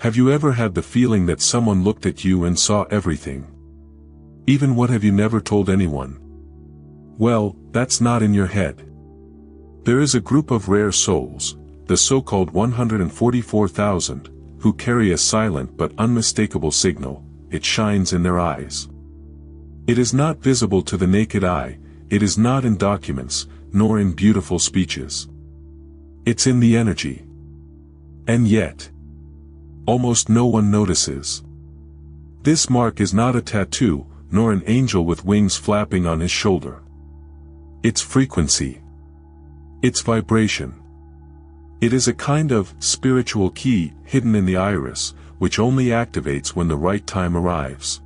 Have you ever had the feeling that someone looked at you and saw everything? Even what have you never told anyone? Well, that's not in your head. There is a group of rare souls, the so-called 144,000, who carry a silent but unmistakable signal. It shines in their eyes. It is not visible to the naked eye, it is not in documents, nor in beautiful speeches. It's in the energy. And yet, almost no one notices. This mark is not a tattoo, nor an angel with wings flapping on his shoulder. It's frequency. It's vibration. It is a kind of spiritual key hidden in the iris, which only activates when the right time arrives.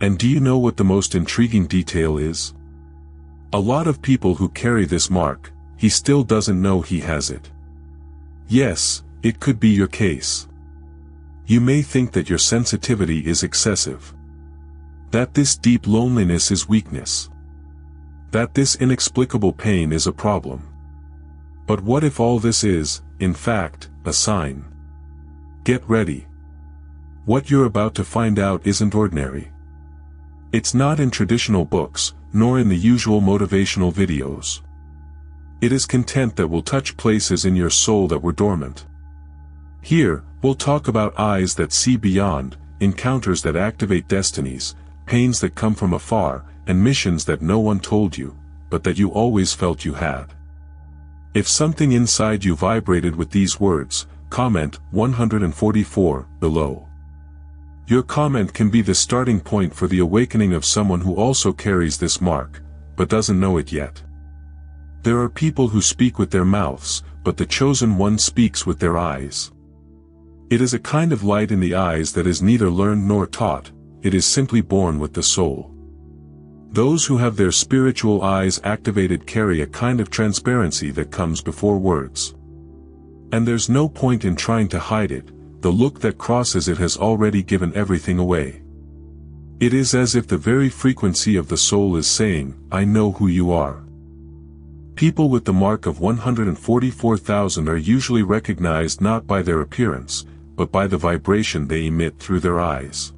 And do you know what the most intriguing detail is? A lot of people who carry this mark, he still doesn't know he has it. Yes, it could be your case. You may think that your sensitivity is excessive. That this deep loneliness is weakness. That this inexplicable pain is a problem. But what if all this is, in fact, a sign? Get ready. What you're about to find out isn't ordinary. It's not in traditional books, nor in the usual motivational videos. It is content that will touch places in your soul that were dormant. Here, we'll talk about eyes that see beyond, encounters that activate destinies, pains that come from afar, and missions that no one told you, but that you always felt you had. If something inside you vibrated with these words, comment 144 below. Your comment can be the starting point for the awakening of someone who also carries this mark, but doesn't know it yet. There are people who speak with their mouths, but the chosen one speaks with their eyes. It is a kind of light in the eyes that is neither learned nor taught, it is simply born with the soul. Those who have their spiritual eyes activated carry a kind of transparency that comes before words. And there's no point in trying to hide it, the look that crosses it has already given everything away. It is as if the very frequency of the soul is saying, I know who you are. People with the mark of 144,000 are usually recognized not by their appearance, but by the vibration they emit through their eyes.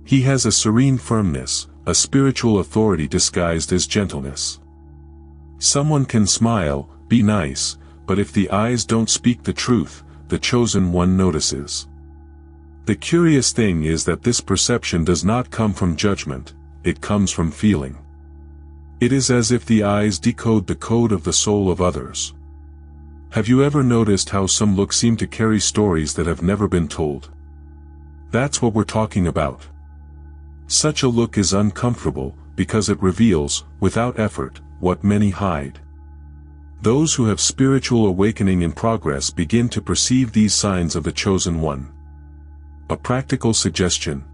He has a serene firmness, a spiritual authority disguised as gentleness. Someone can smile, be nice, but if the eyes don't speak the truth, the chosen one notices. The curious thing is that this perception does not come from judgment, it comes from feeling. It is as if the eyes decode the code of the soul of others. Have you ever noticed how some looks seem to carry stories that have never been told? That's what we're talking about. Such a look is uncomfortable, because it reveals, without effort, what many hide. Those who have spiritual awakening in progress begin to perceive these signs of the chosen one. A practical suggestion.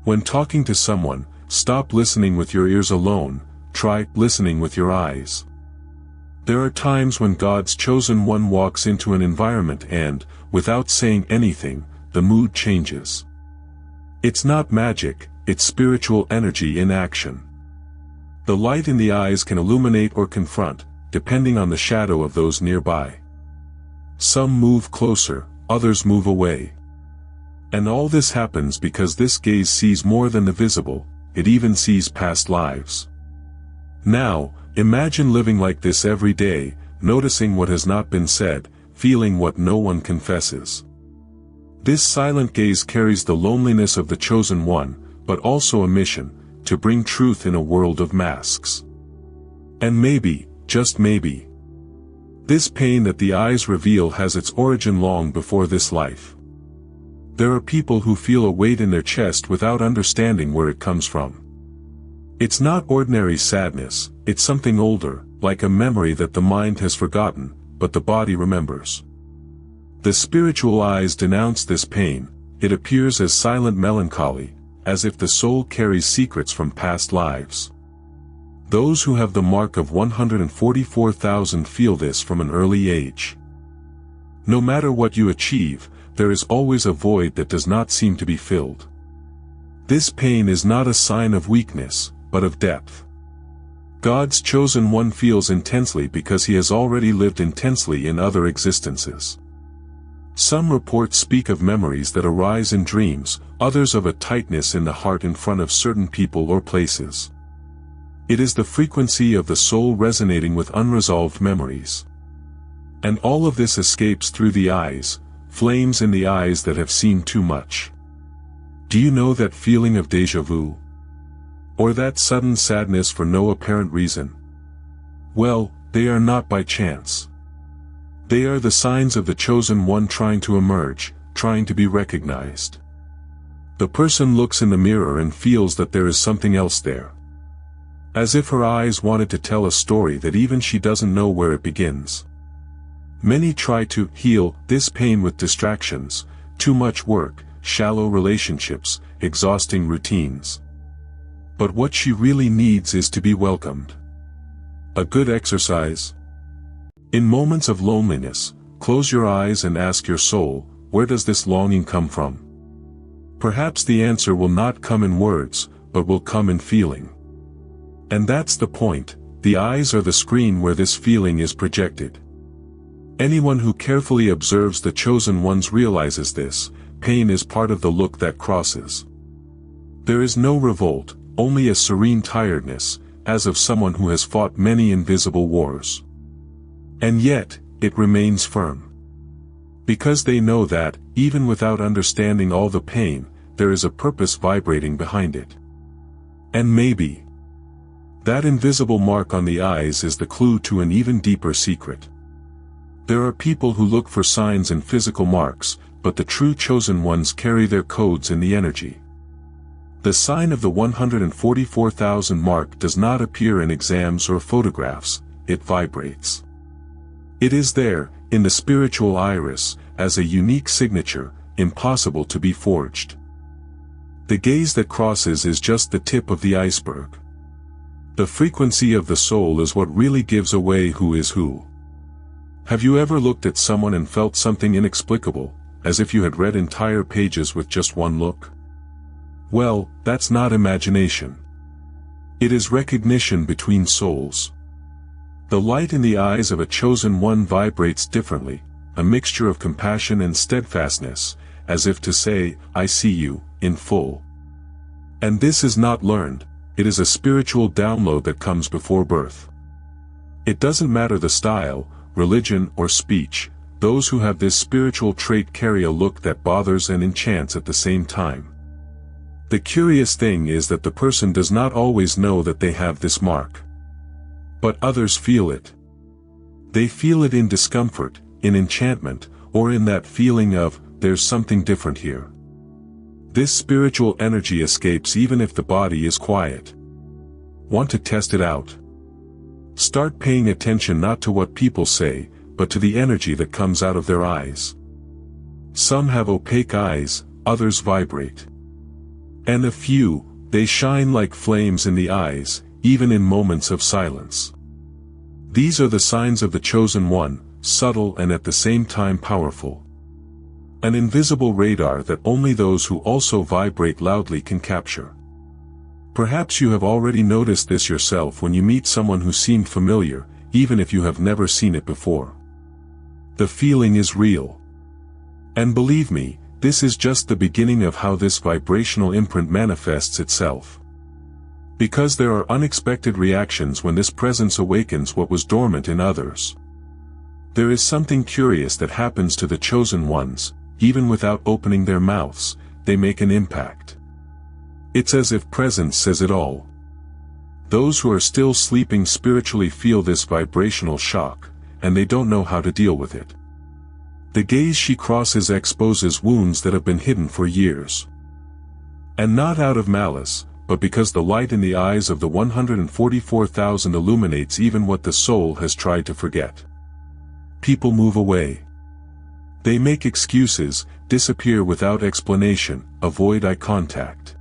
When talking to someone, stop listening with your ears alone, try listening with your eyes. There are times when God's chosen one walks into an environment and, without saying anything, the mood changes. It's not magic, it's spiritual energy in action. The light in the eyes can illuminate or confront, depending on the shadow of those nearby. Some move closer, others move away. And all this happens because this gaze sees more than the visible, it even sees past lives. Now, imagine living like this every day, noticing what has not been said, feeling what no one confesses. This silent gaze carries the loneliness of the chosen one, but also a mission, to bring truth in a world of masks. And maybe, just maybe, this pain that the eyes reveal has its origin long before this life. There are people who feel a weight in their chest without understanding where it comes from. It's not ordinary sadness, it's something older, like a memory that the mind has forgotten, but the body remembers. The spiritual eyes denounce this pain, it appears as silent melancholy, as if the soul carries secrets from past lives. Those who have the mark of 144,000 feel this from an early age. No matter what you achieve, there is always a void that does not seem to be filled. This pain is not a sign of weakness, but of depth. God's chosen one feels intensely because he has already lived intensely in other existences. Some reports speak of memories that arise in dreams, others of a tightness in the heart in front of certain people or places. It is the frequency of the soul resonating with unresolved memories. And all of this escapes through the eyes, flames in the eyes that have seen too much. Do you know that feeling of déjà vu? Or that sudden sadness for no apparent reason? Well, they are not by chance. They are the signs of the chosen one trying to emerge, trying to be recognized. The person looks in the mirror and feels that there is something else there. As if her eyes wanted to tell a story that even she doesn't know where it begins. Many try to heal this pain with distractions, too much work, shallow relationships, exhausting routines. But what she really needs is to be welcomed. A good exercise. In moments of loneliness, close your eyes and ask your soul, where does this longing come from? Perhaps the answer will not come in words, but will come in feeling. And that's the point, the eyes are the screen where this feeling is projected. Anyone who carefully observes the chosen ones realizes this, pain is part of the look that crosses. There is no revolt, only a serene tiredness, as of someone who has fought many invisible wars. And yet, it remains firm. Because they know that, even without understanding all the pain, there is a purpose vibrating behind it. And maybe that invisible mark on the eyes is the clue to an even deeper secret. There are people who look for signs in physical marks, but the true chosen ones carry their codes in the energy. The sign of the 144,000 mark does not appear in exams or photographs, it vibrates. It is there, in the spiritual iris, as a unique signature, impossible to be forged. The gaze that crosses is just the tip of the iceberg. The frequency of the soul is what really gives away who is who. Have you ever looked at someone and felt something inexplicable, as if you had read entire pages with just one look? Well, that's not imagination. It is recognition between souls. The light in the eyes of a chosen one vibrates differently, a mixture of compassion and steadfastness, as if to say, I see you, in full. And this is not learned, it is a spiritual download that comes before birth. It doesn't matter the style, religion or speech, those who have this spiritual trait carry a look that bothers and enchants at the same time. The curious thing is that the person does not always know that they have this mark. But others feel it. They feel it in discomfort, in enchantment, or in that feeling of, there's something different here. This spiritual energy escapes even if the body is quiet. Want to test it out? Start paying attention not to what people say, but to the energy that comes out of their eyes. Some have opaque eyes, others vibrate. And a few, they shine like flames in the eyes, even in moments of silence. These are the signs of the chosen one, subtle and at the same time powerful. An invisible radar that only those who also vibrate loudly can capture. Perhaps you have already noticed this yourself when you meet someone who seemed familiar, even if you have never seen it before. The feeling is real. And believe me, this is just the beginning of how this vibrational imprint manifests itself. Because there are unexpected reactions when this presence awakens what was dormant in others. There is something curious that happens to the chosen ones, even without opening their mouths, they make an impact. It's as if presence says it all. Those who are still sleeping spiritually feel this vibrational shock, and they don't know how to deal with it. The gaze she crosses exposes wounds that have been hidden for years. And not out of malice, but because the light in the eyes of the 144,000 illuminates even what the soul has tried to forget. People move away. They make excuses, disappear without explanation, avoid eye contact.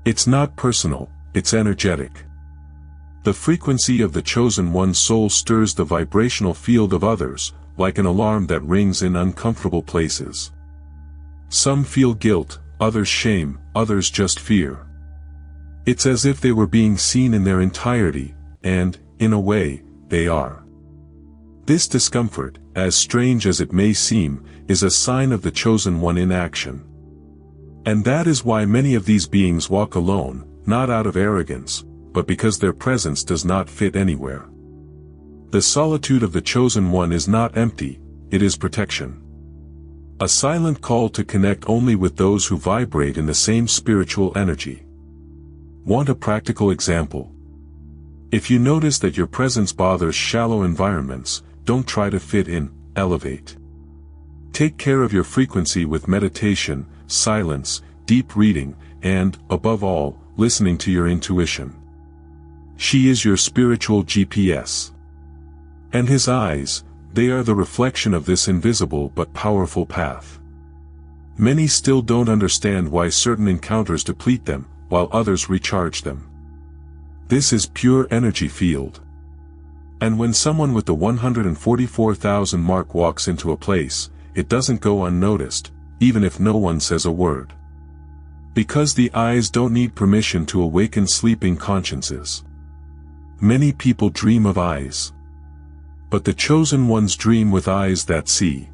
It's not personal, it's energetic. The frequency of the chosen one's soul stirs the vibrational field of others, like an alarm that rings in uncomfortable places. Some feel guilt, others shame, others just fear. It's as if they were being seen in their entirety, and, in a way, they are. This discomfort, as strange as it may seem, is a sign of the chosen one in action. And that is why many of these beings walk alone, not out of arrogance, but because their presence does not fit anywhere. The solitude of the chosen one is not empty, it is protection. A silent call to connect only with those who vibrate in the same spiritual energy. Want a practical example? If you notice that your presence bothers shallow environments, don't try to fit in, elevate. Take care of your frequency with meditation, silence, deep reading, and, above all, listening to your intuition. She is your spiritual GPS. And his eyes, they are the reflection of this invisible but powerful path. Many still don't understand why certain encounters deplete them, while others recharge them. This is pure energy field. And when someone with the 144,000 mark walks into a place, it doesn't go unnoticed, even if no one says a word. Because the eyes don't need permission to awaken sleeping consciences. Many people dream of eyes. But the chosen ones dream with eyes that see.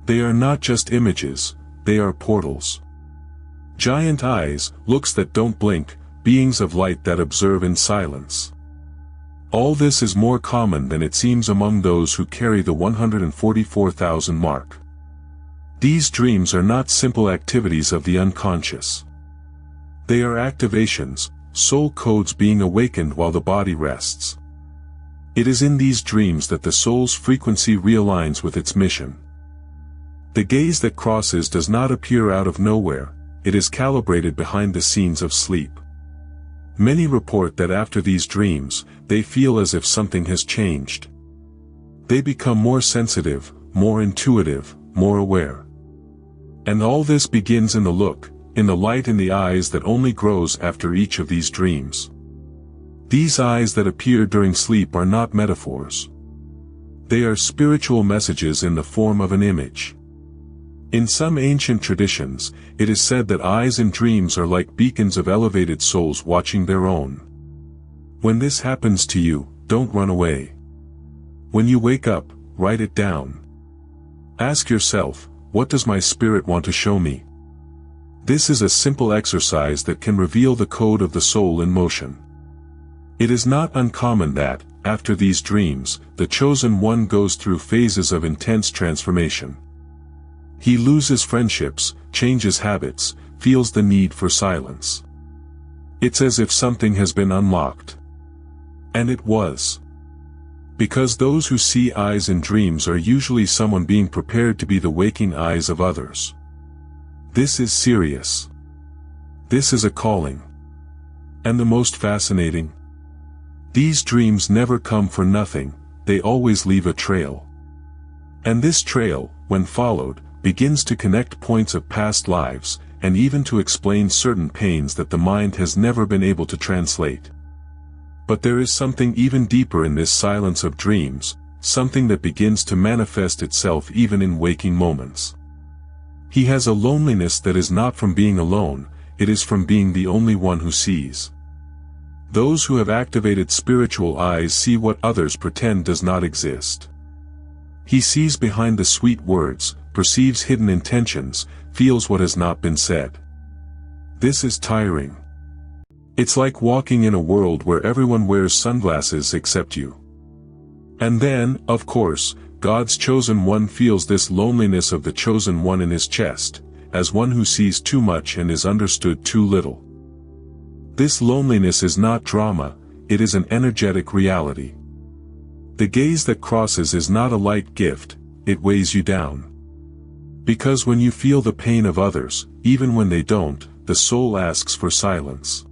They are not just images, they are portals. Giant eyes, looks that don't blink, beings of light that observe in silence. All this is more common than it seems among those who carry the 144,000 mark. These dreams are not simple activities of the unconscious. They are activations, soul codes being awakened while the body rests. It is in these dreams that the soul's frequency realigns with its mission. The gaze that crosses does not appear out of nowhere, it is calibrated behind the scenes of sleep. Many report that after these dreams, they feel as if something has changed. They become more sensitive, more intuitive, more aware. And all this begins in the look, in the light in the eyes that only grows after each of these dreams. These eyes that appear during sleep are not metaphors. They are spiritual messages in the form of an image. In some ancient traditions, it is said that eyes in dreams are like beacons of elevated souls watching their own. When this happens to you, don't run away. When you wake up, write it down. Ask yourself, what does my spirit want to show me? This is a simple exercise that can reveal the code of the soul in motion. It is not uncommon that, after these dreams, the chosen one goes through phases of intense transformation. He loses friendships, changes habits, feels the need for silence. It's as if something has been unlocked. And it was. Because those who see eyes in dreams are usually someone being prepared to be the waking eyes of others. This is serious. This is a calling. And the most fascinating? These dreams never come for nothing, they always leave a trail. And this trail, when followed, begins to connect points of past lives, and even to explain certain pains that the mind has never been able to translate. But there is something even deeper in this silence of dreams, something that begins to manifest itself even in waking moments. He has a loneliness that is not from being alone, it is from being the only one who sees. Those who have activated spiritual eyes see what others pretend does not exist. He sees behind the sweet words, perceives hidden intentions, feels what has not been said. This is tiring. It's like walking in a world where everyone wears sunglasses except you. And then, of course, God's chosen one feels this loneliness of the chosen one in his chest, as one who sees too much and is understood too little. This loneliness is not drama, it is an energetic reality. The gaze that crosses is not a light gift, it weighs you down. Because when you feel the pain of others, even when they don't, the soul asks for silence.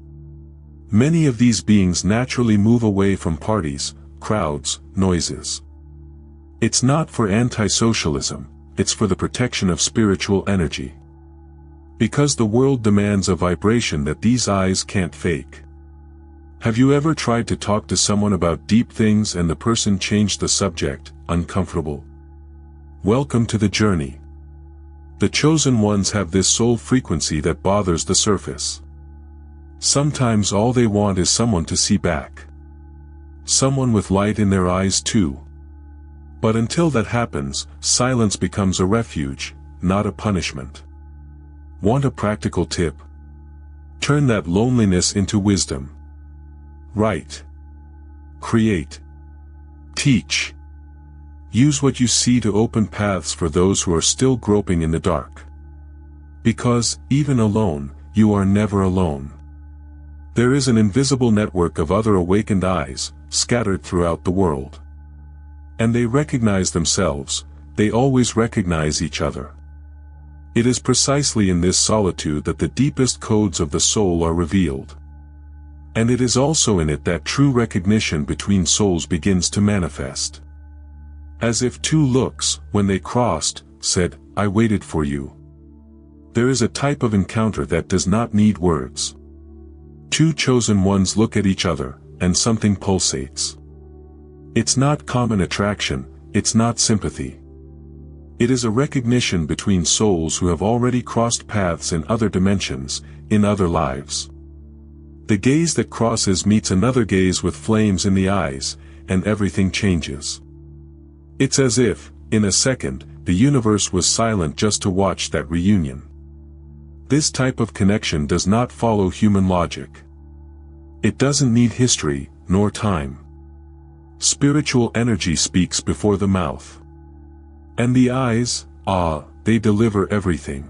Many of these beings naturally move away from parties, crowds, noises. It's not for anti-socialism, it's for the protection of spiritual energy. Because the world demands a vibration that these eyes can't fake. Have you ever tried to talk to someone about deep things and the person changed the subject, uncomfortable? Welcome to the journey. The chosen ones have this soul frequency that bothers the surface. Sometimes all they want is someone to see back. Someone with light in their eyes too. But until that happens, silence becomes a refuge, not a punishment. Want a practical tip? Turn that loneliness into wisdom. Write. Create. Teach. Use what you see to open paths for those who are still groping in the dark. Because, even alone, you are never alone. There is an invisible network of other awakened eyes, scattered throughout the world. And they recognize themselves, they always recognize each other. It is precisely in this solitude that the deepest codes of the soul are revealed. And it is also in it that true recognition between souls begins to manifest. As if two looks, when they crossed, said, "I waited for you." There is a type of encounter that does not need words. Two chosen ones look at each other, and something pulsates. It's not common attraction, it's not sympathy. It is a recognition between souls who have already crossed paths in other dimensions, in other lives. The gaze that crosses meets another gaze with flames in the eyes, and everything changes. It's as if, in a second, the universe was silent just to watch that reunion. This type of connection does not follow human logic. It doesn't need history, nor time. Spiritual energy speaks before the mouth. And the eyes, they deliver everything.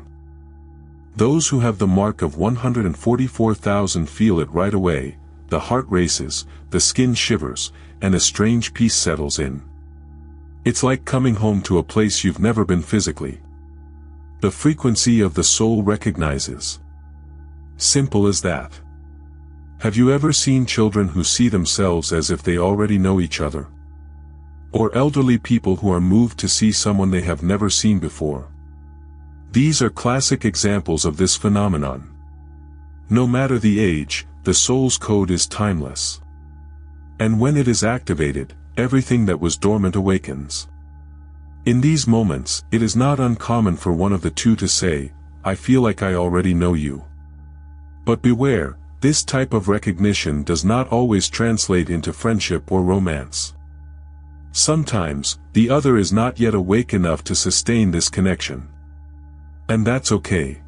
Those who have the mark of 144,000 feel it right away, the heart races, the skin shivers, and a strange peace settles in. It's like coming home to a place you've never been physically. The frequency of the soul recognizes. Simple as that. Have you ever seen children who see themselves as if they already know each other? Or elderly people who are moved to see someone they have never seen before? These are classic examples of this phenomenon. No matter the age, the soul's code is timeless. And when it is activated, everything that was dormant awakens. In these moments, it is not uncommon for one of the two to say, "I feel like I already know you." But beware, this type of recognition does not always translate into friendship or romance. Sometimes, the other is not yet awake enough to sustain this connection. And that's okay.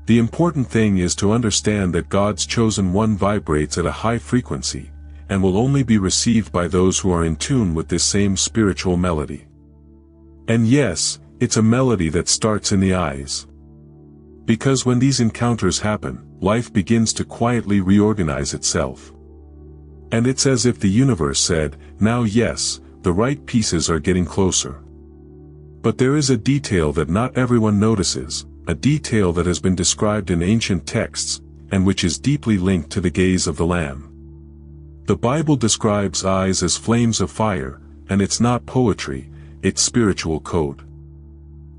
The important thing is to understand that God's chosen one vibrates at a high frequency, and will only be received by those who are in tune with this same spiritual melody. And yes, it's a melody that starts in the eyes. Because when these encounters happen, life begins to quietly reorganize itself. And it's as if the universe said, "Now yes, the right pieces are getting closer." But there is a detail that not everyone notices, a detail that has been described in ancient texts, and which is deeply linked to the gaze of the Lamb. The Bible describes eyes as flames of fire, and it's not poetry, it's spiritual code.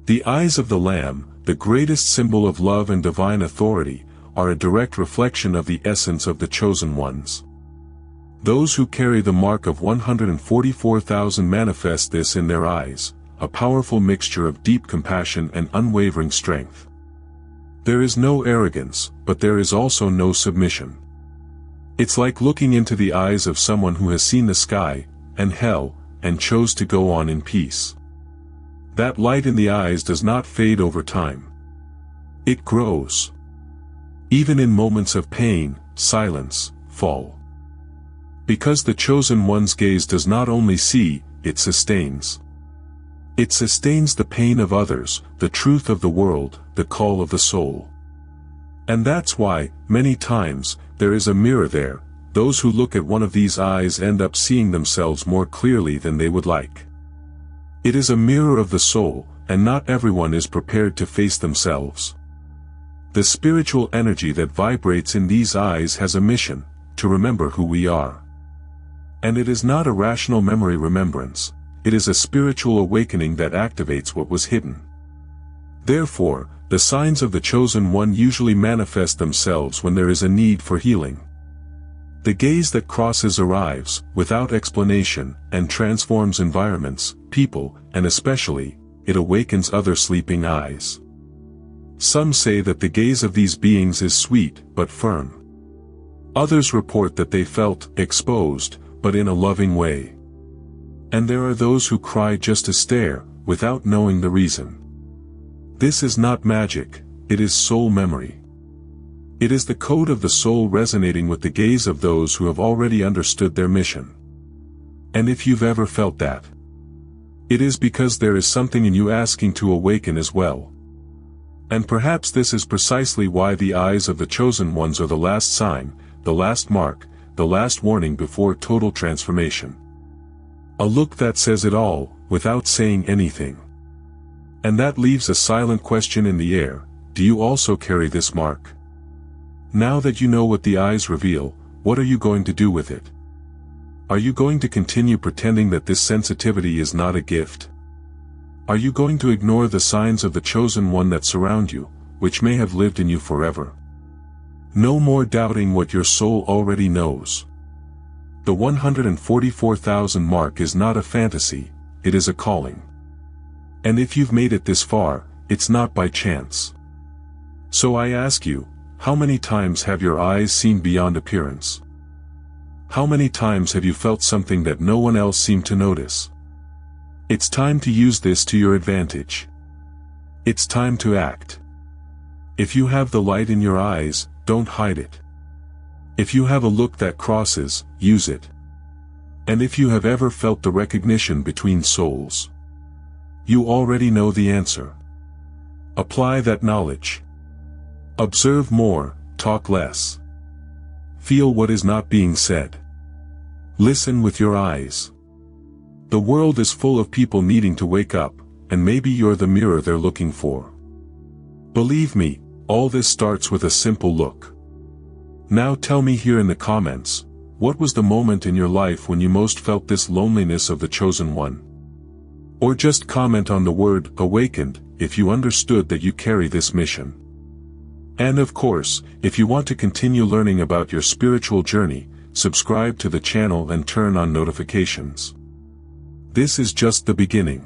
The eyes of the Lamb, the greatest symbol of love and divine authority, are a direct reflection of the essence of the chosen ones. Those who carry the mark of 144,000 manifest this in their eyes, a powerful mixture of deep compassion and unwavering strength. There is no arrogance, but there is also no submission. It's like looking into the eyes of someone who has seen the sky, and hell, and chose to go on in peace. That light in the eyes does not fade over time. It grows. Even in moments of pain, silence, fall. Because the chosen one's gaze does not only see, it sustains. It sustains the pain of others, the truth of the world, the call of the soul. And that's why, many times, there is a mirror there. Those who look at one of these eyes end up seeing themselves more clearly than they would like. It is a mirror of the soul, and not everyone is prepared to face themselves. The spiritual energy that vibrates in these eyes has a mission, to remember who we are. And it is not a rational memory remembrance, it is a spiritual awakening that activates what was hidden. Therefore, the signs of the chosen one usually manifest themselves when there is a need for healing. The gaze that crosses arrives, without explanation, and transforms environments, people, and especially, it awakens other sleeping eyes. Some say that the gaze of these beings is sweet, but firm. Others report that they felt exposed, but in a loving way. And there are those who cry just to stare, without knowing the reason. This is not magic, it is soul memory. It is the code of the soul resonating with the gaze of those who have already understood their mission. And if you've ever felt that, it is because there is something in you asking to awaken as well. And perhaps this is precisely why the eyes of the chosen ones are the last sign, the last mark, the last warning before total transformation. A look that says it all, without saying anything. And that leaves a silent question in the air: do you also carry this mark? Now that you know what the eyes reveal, what are you going to do with it? Are you going to continue pretending that this sensitivity is not a gift? Are you going to ignore the signs of the chosen one that surround you, which may have lived in you forever? No more doubting what your soul already knows. The 144,000 mark is not a fantasy, it is a calling. And if you've made it this far, it's not by chance. So I ask you, how many times have your eyes seen beyond appearance? How many times have you felt something that no one else seemed to notice? It's time to use this to your advantage. It's time to act. If you have the light in your eyes, don't hide it. If you have a look that crosses, use it. And if you have ever felt the recognition between souls, you already know the answer. Apply that knowledge. Observe more, talk less. Feel what is not being said. Listen with your eyes. The world is full of people needing to wake up, and maybe you're the mirror they're looking for. Believe me, all this starts with a simple look. Now tell me here in the comments, what was the moment in your life when you most felt this loneliness of the chosen one? Or just comment on the word awakened if you understood that you carry this mission. And of course, if you want to continue learning about your spiritual journey, subscribe to the channel and turn on notifications. This is just the beginning.